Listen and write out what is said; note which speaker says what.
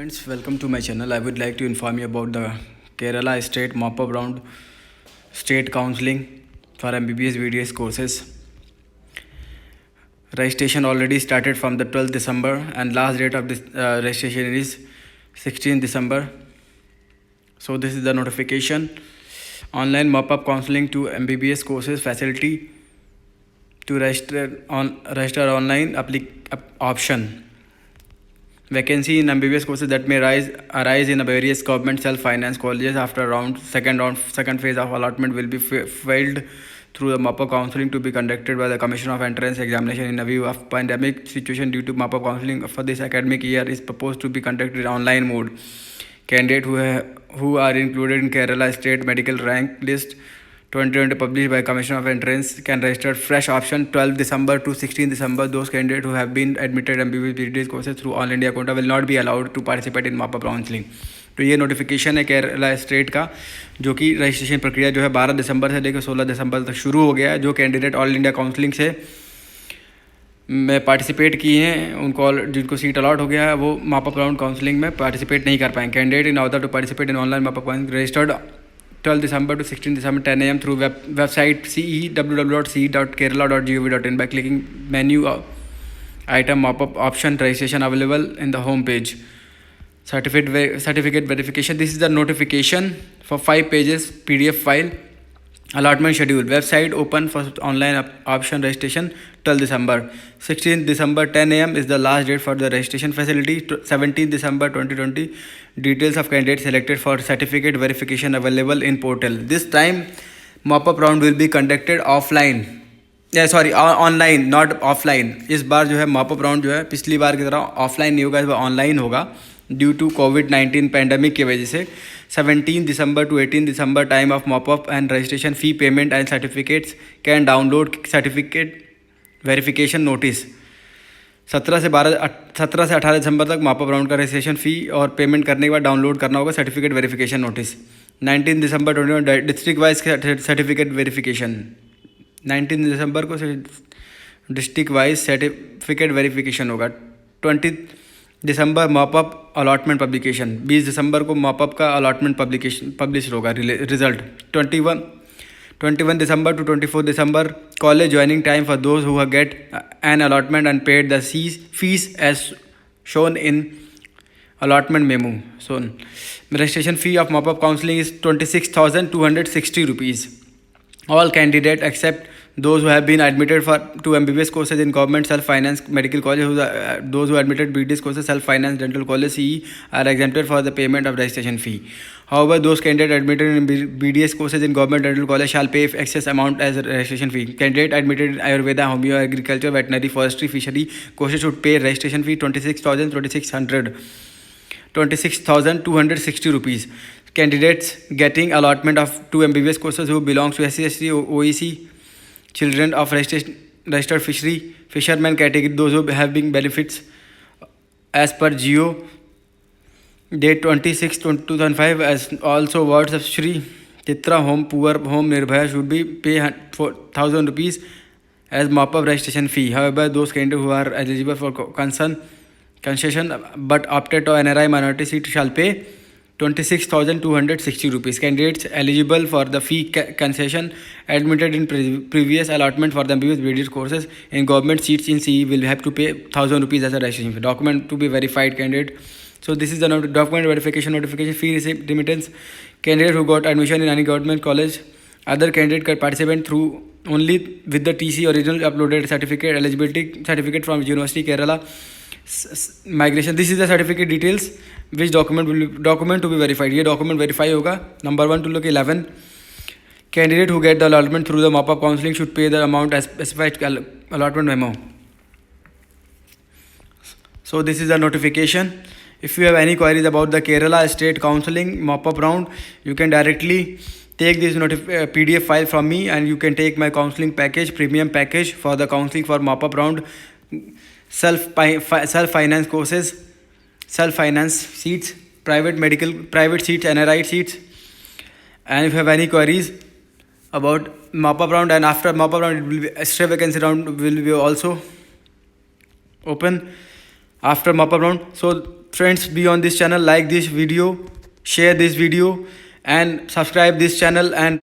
Speaker 1: Friends, welcome to my channel. I would like to inform you about the Kerala State Mop-up Round State Counseling for MBBS BDS courses. Registration already started from the 12th December and last date of this registration is 16th December. So this is the notification. Online mop-up counseling to MBBS courses facility to register online option. Vacancy in MBBS courses that may arise in various government self-finance colleges after second phase of allotment will be filed through the mop-up counseling to be conducted by the Commission of Entrance Examination in a view of pandemic situation due to mop-up counseling for this academic year is proposed to be conducted in online mode. Candidates who are included in Kerala State Medical Rank List 2020 published by Commission of Entrance can register fresh option 12 December to 16 December. Those candidates who have been admitted MBBS BDS courses through All India quota will not be allowed to participate in mop-up counseling. तो ये notification है Kerala state का, जो कि registration प्रक्रिया जो है 12 दिसंबर से लेकर 16 दिसंबर तक शुरू हो गया है. जो कैंडिडेट ऑल इंडिया काउंसलिंग से में पार्टिसिपेट किए हैं उनको जिनको सीट अलॉट हो गया है वो मॉपअप राउंड काउंसलिंग में पार्टिसिपेट नहीं कर पाएंगे. Candidate in order to participate in online mop up counselling registered 12 December to 16 December 10 a.m. through website www.ce.kerala.gov.in by clicking menu item mop-up option. Registration available in the home page. Certificate verification. This is the notification for 5 pages PDF file. Allotment schedule. Website open for online option registration 12 December. 16th December 10 a.m. is the last date for the registration facility. 17th December 2020. Details of candidates selected for certificate verification available in portal. This time mop-up round will be conducted offline. Online not offline. इस बार जो है mop up round जो है पिछली बार की तरह offline नहीं होगा, इस बार ऑनलाइन होगा ड्यू टू कोविड-19 पैंडमिक की वजह से. 17 December to 18 December time of mop up and registration fee payment and certificates can download certificate verification notice. 17 से 18 दिसंबर तक मॉपअप राउंड का रजिस्ट्रेशन फ़ी और पेमेंट करने के बाद डाउनलोड करना होगा सर्टिफिकेट वेरिफिकेशन नोटिस. 19 दिसंबर 21 डिस्ट्रिक्ट वाइज सर्टिफिकेट वेरिफिकेशन. 19 दिसंबर को डिस्ट्रिक्ट वाइज सर्टिफिकेट वेरिफिकेशन होगा. 20 दिसंबर मॉपअप अलॉटमेंट पब्लिकेशन. 20 दिसंबर को मॉपअप का अलॉटमेंट पब्लिश होगा result. 21 December to 24 December college joining time for those who get an allotment and paid the fees as shown in allotment memo. So registration fee of mop-up counseling is 26,260 rupees. All candidates except those who have been admitted to MBBS courses in government self-finance medical college, those who admitted BDS courses self-finance dental college CE are exempted for the payment of registration fee. However, those candidates admitted in BDS courses in government dental college shall pay excess amount as a registration fee. Candidate admitted in Ayurveda, Homeo, Agriculture, Veterinary, Forestry, Fishery courses should pay registration fee 26,260 rupees. Candidates getting allotment of 2 MBBS courses who belongs to SC/ST, OEC, children of registered fishermen category, those who have been benefits as per Geo date 26/2005, as also wards of Shri Titra Home, Poor Home, Nirbhaya should be pay 1,000 rupees as mop-up registration fee. However, those candidates who are eligible for concession but opted to NRI minority seat shall pay 26,260 rupees. Candidates eligible for the fee concession admitted in previous allotment for the MBBS BDS courses in government seats in CE will have to pay 1,000 rupees as a registration fee. Document to be verified candidate. So this is the document verification notification. Fee receipt remittance. Candidate who got admission in any government college, other candidate can participate through only with the TC original uploaded certificate, eligibility certificate from University Kerala migration. This is the certificate details. Which document to be verified. ये document verify होगा. Number 1 to look 11. Candidate who get the allotment through the mop-up counseling should pay the amount as specified allotment memo. So this is the notification. If you have any queries about the Kerala State Counseling mop-up round, you can directly take this PDF file from me and you can take my counseling package, premium package for the counseling for mop-up round, self-finance courses, self-finance seats, private seats, NRI seats. And if you have any queries about mop-up round, and after mop-up round it will be extra vacancy round will be also open after mop-up round. So friends be on this channel, like this video, share this video and subscribe this channel and